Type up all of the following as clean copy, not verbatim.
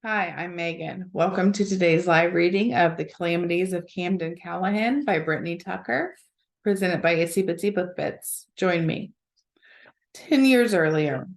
Hi, I'm Megan. Welcome to today's live reading of The Calamities of Camden Callahan by Brittany Tucker, presented by Itsy Bitsy Book Bits. Join me. 10 years earlier.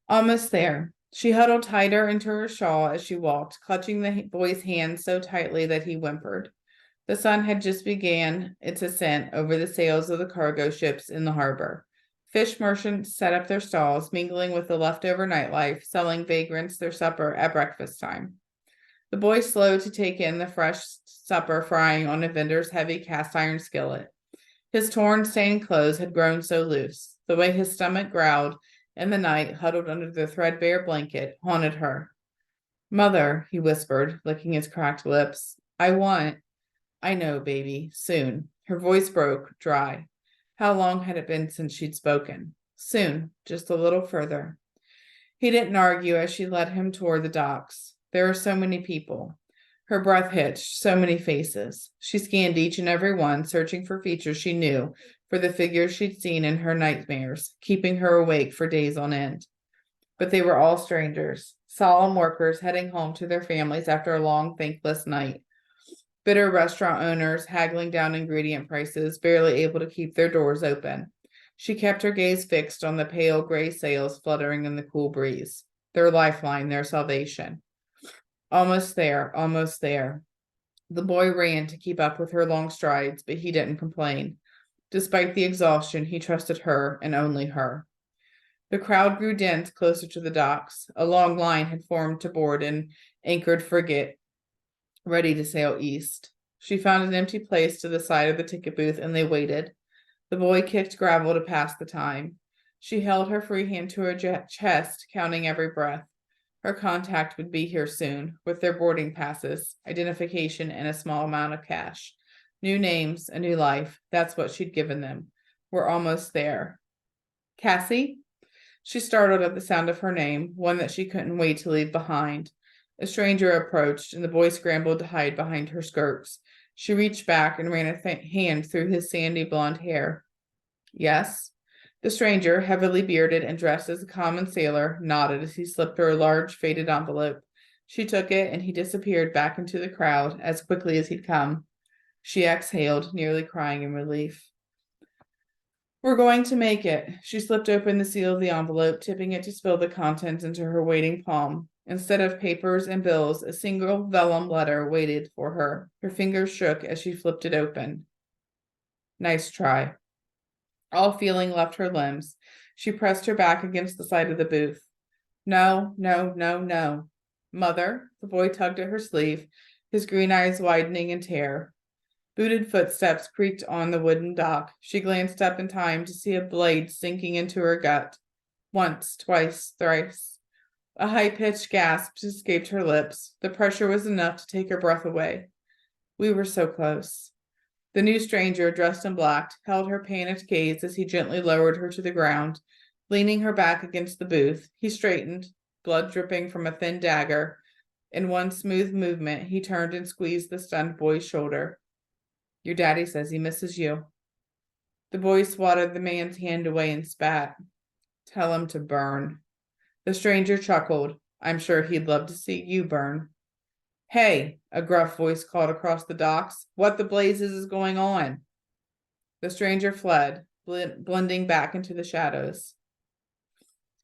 Almost there. She huddled tighter into her shawl as she walked, clutching the boy's hand so tightly that he whimpered. The sun had just began its ascent over the sails of the cargo ships in the harbor. Fish merchants set up their stalls, mingling with the leftover nightlife, selling vagrants their supper at breakfast time. The boy slowed to take in the fresh supper frying on a vendor's heavy cast iron skillet. His torn, stained clothes had grown so loose. The way his stomach growled in the night, huddled under the threadbare blanket, haunted her. Mother, he whispered, licking his cracked lips, I know, baby, soon. Her voice broke, dry. How long had it been since she'd spoken? Soon, just a little further. He didn't argue as she led him toward the docks. There were so many people. Her breath hitched, so many faces. She scanned each and every one, searching for features she knew, for the figures she'd seen in her nightmares, keeping her awake for days on end. But they were all strangers, solemn workers heading home to their families after a long, thankless night. Bitter restaurant owners haggling down ingredient prices, barely able to keep their doors open. She kept her gaze fixed on the pale gray sails fluttering in the cool breeze. Their lifeline, their salvation. Almost there, almost there. The boy ran to keep up with her long strides, but he didn't complain. Despite the exhaustion, he trusted her and only her. The crowd grew dense closer to the docks. A long line had formed to board an anchored frigate ready to sail east. She found an empty place to the side of the ticket booth and they waited. The boy kicked gravel to pass the time. She held her free hand to her chest, counting every breath. Her contact would be here soon, with their boarding passes, identification, and a small amount of cash. New names, a new life. That's what she'd given them. We're almost there. Cassie? She startled at the sound of her name, one that she couldn't wait to leave behind. A stranger approached, and the boy scrambled to hide behind her skirts. She reached back and ran a hand through his sandy blonde hair. Yes? The stranger, heavily bearded and dressed as a common sailor, nodded as he slipped her a large, faded envelope. She took it, and he disappeared back into the crowd as quickly as he'd come. She exhaled, nearly crying in relief. We're going to make it. She slipped open the seal of the envelope, tipping it to spill the contents into her waiting palm. Instead of papers and bills, a single vellum letter waited for her. Her fingers shook as she flipped it open. Nice try. All feeling left her limbs. She pressed her back against the side of the booth. No, no, no, no. Mother, the boy tugged at her sleeve, his green eyes widening in terror. Booted footsteps creaked on the wooden dock. She glanced up in time to see a blade sinking into her gut. Once, twice, thrice. A high-pitched gasp escaped her lips. The pressure was enough to take her breath away. We were so close. The new stranger, dressed in black, held her panicked gaze as he gently lowered her to the ground. Leaning her back against the booth, he straightened, blood dripping from a thin dagger. In one smooth movement, he turned and squeezed the stunned boy's shoulder. Your daddy says he misses you. The boy swatted the man's hand away and spat. Tell him to burn. The stranger chuckled. I'm sure he'd love to see you burn. Hey, a gruff voice called across the docks. What the blazes is going on? The stranger fled, blending back into the shadows.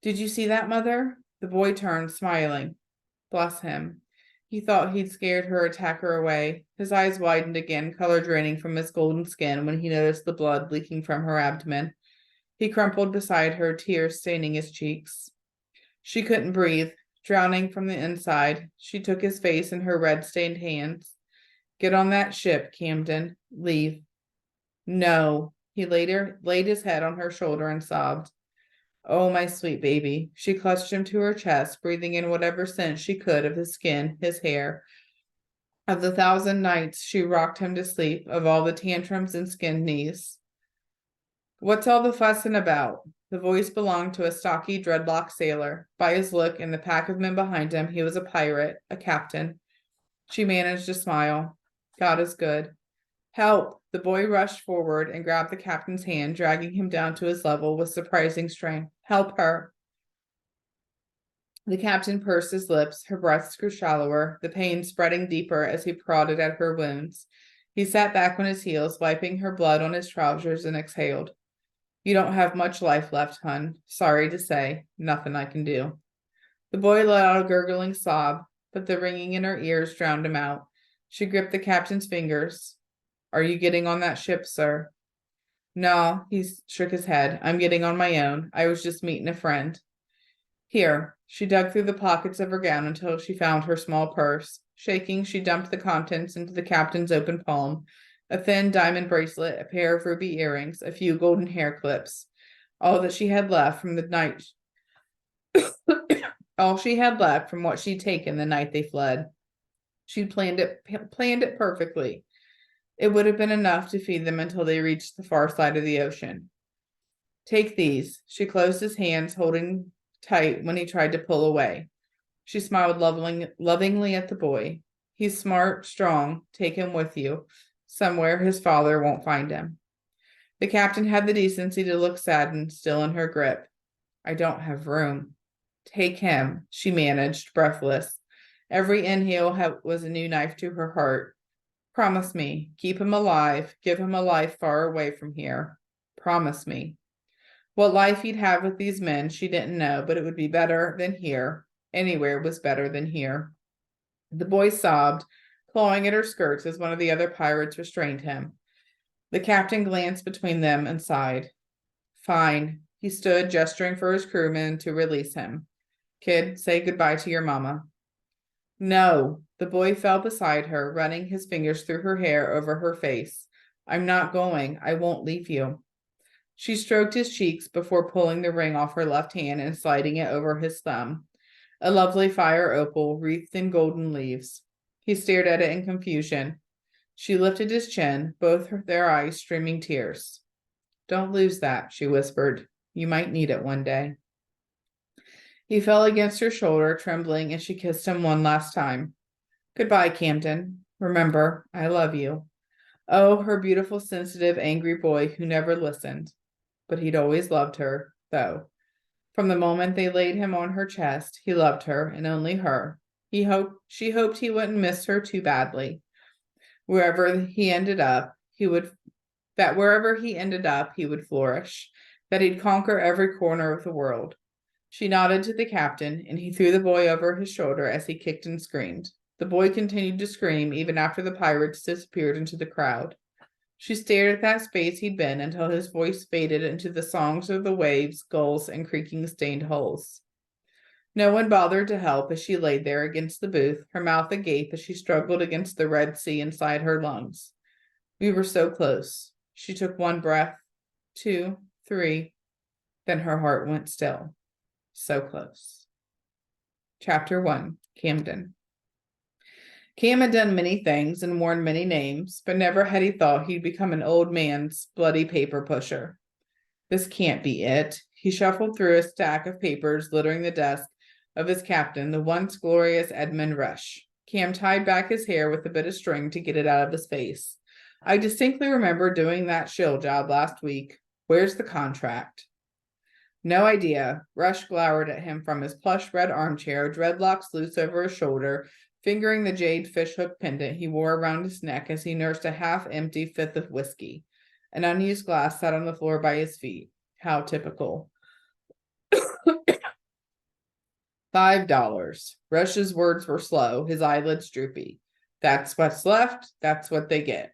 Did you see that, Mother? The boy turned, smiling. Bless him. He thought he'd scared her attacker away. His eyes widened again, color draining from his golden skin when he noticed the blood leaking from her abdomen. He crumpled beside her, tears staining his cheeks. She couldn't breathe, drowning from the inside. She took his face in her red-stained hands. Get on that ship, Camden. Leave. No. He laid his head on her shoulder and sobbed. Oh, my sweet baby. She clutched him to her chest, breathing in whatever scent she could of his skin, his hair. Of the 1,000 nights she rocked him to sleep, of all the tantrums and skinned knees. What's all the fussing about? The voice belonged to a stocky, dreadlocked sailor. By his look and the pack of men behind him, he was a pirate, a captain. She managed a smile. God is good. Help! The boy rushed forward and grabbed the captain's hand, dragging him down to his level with surprising strength. Help her! The captain pursed his lips, her breaths grew shallower, the pain spreading deeper as he prodded at her wounds. He sat back on his heels, wiping her blood on his trousers, and exhaled. You don't have much life left, hun. Sorry to say, nothing I can do. The boy let out a gurgling sob, but the ringing in her ears drowned him out. She gripped the captain's fingers. Are you getting on that ship, sir? No, he shook his head. I'm getting on my own. I was just meeting a friend. Here, she dug through the pockets of her gown until she found her small purse. Shaking, she dumped the contents into the captain's open palm. A thin diamond bracelet, a pair of ruby earrings, a few golden hair clips. All that she had left from the night. All she had left from what she'd taken the night they fled. She'd planned it perfectly. It would have been enough to feed them until they reached the far side of the ocean. Take these. She closed his hands, holding tight when he tried to pull away. She smiled lovingly at the boy. He's smart, strong. Take him with you. Somewhere his father won't find him. The captain had the decency to look saddened, still in her grip. I don't have room. Take him, she managed, breathless. Every inhale was a new knife to her heart. Promise me, keep him alive, give him a life far away from here. Promise me. What life he'd have with these men, she didn't know, but it would be better than here. Anywhere was better than here. The boy sobbed, clawing at her skirts as one of the other pirates restrained him. The captain glanced between them and sighed. Fine. He stood, gesturing for his crewmen to release him. Kid, say goodbye to your mama. No. The boy fell beside her, running his fingers through her hair over her face. I'm not going. I won't leave you. She stroked his cheeks before pulling the ring off her left hand and sliding it over his thumb. A lovely fire opal wreathed in golden leaves. He stared at it in confusion. She lifted his chin, both their eyes streaming tears. Don't lose that, she whispered. You might need it one day. He fell against her shoulder, trembling, and she kissed him one last time. Goodbye, Camden. Remember, I love you. Oh, her beautiful, sensitive, angry boy who never listened. But he'd always loved her, though. From the moment they laid him on her chest, he loved her, and only her. She hoped he wouldn't miss her too badly. Wherever he ended up, he would flourish, that he'd conquer every corner of the world. She nodded to the captain, and he threw the boy over his shoulder as he kicked and screamed. The boy continued to scream even after the pirates disappeared into the crowd. She stared at that space he'd been until his voice faded into the songs of the waves, gulls, and creaking stained hulls. No one bothered to help as she laid there against the booth, her mouth agape as she struggled against the Red Sea inside her lungs. We were so close. She took one breath, 2, 3, then her heart went still. So close. Chapter 1, Camden. Cam had done many things and worn many names, but never had he thought he'd become an old man's bloody paper pusher. This can't be it. He shuffled through a stack of papers littering the desk of his captain, the once glorious Edmund Rush. Cam tied back his hair with a bit of string to get it out of his face. I distinctly remember doing that shill job last week. Where's the contract? No idea. Rush glowered at him from his plush red armchair, dreadlocks loose over his shoulder, fingering the jade fishhook pendant he wore around his neck as he nursed a half-empty fifth of whiskey. An unused glass sat on the floor by his feet. How typical. $5. Rush's words were slow, his eyelids droopy. That's what's left. That's what they get.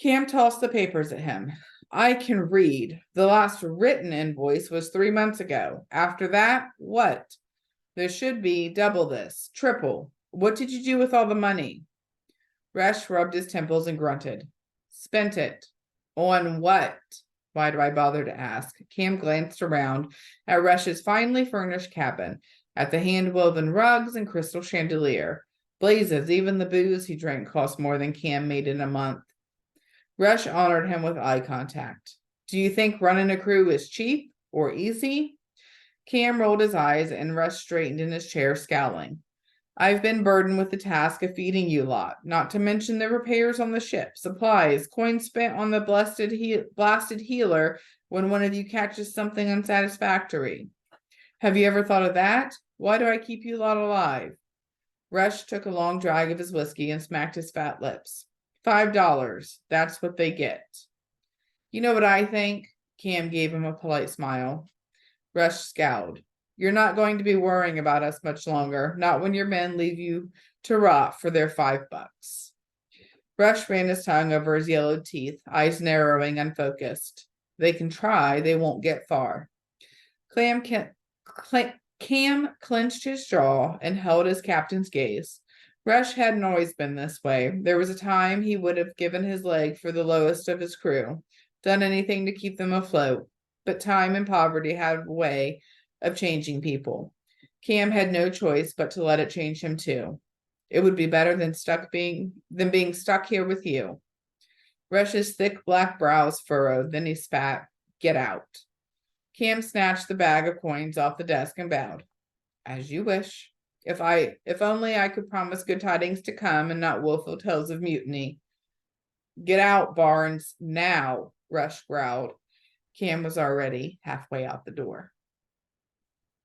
Cam tossed the papers at him. I can read. The last written invoice was 3 months ago. After that, what? There should be double this, triple. What did you do with all the money? Rush rubbed his temples and grunted. Spent it. On what? Why do I bother to ask? Cam glanced around at Rush's finely furnished cabin, at the hand-woven rugs and crystal chandelier. Blazes, even the booze he drank cost more than Cam made in a month. Rush honored him with eye contact. Do you think running a crew is cheap or easy? Cam rolled his eyes and Rush straightened in his chair, scowling. I've been burdened with the task of feeding you lot, not to mention the repairs on the ship, supplies, coins spent on the blasted healer when one of you catches something unsatisfactory. Have you ever thought of that? Why do I keep you lot alive? Rush took a long drag of his whiskey and smacked his fat lips. $5. That's what they get. You know what I think? Cam gave him a polite smile. Rush scowled. You're not going to be worrying about us much longer, not when your men leave you to rot for their $5. Rush ran his tongue over his yellowed teeth, eyes narrowing, unfocused. They can try, they won't get far. Cam clenched his jaw and held his captain's gaze. Rush hadn't always been this way. There was a time he would have given his leg for the lowest of his crew, done anything to keep them afloat, but time and poverty had a way of changing people. Cam had no choice but to let it change him too. It would be better than being stuck here with you. Rush's thick black brows furrowed, then he spat, "Get out." Cam snatched the bag of coins off the desk and bowed. As you wish. If only I could promise good tidings to come and not woeful tales of mutiny. Get out, Barnes, now, Rush growled. Cam was already halfway out the door.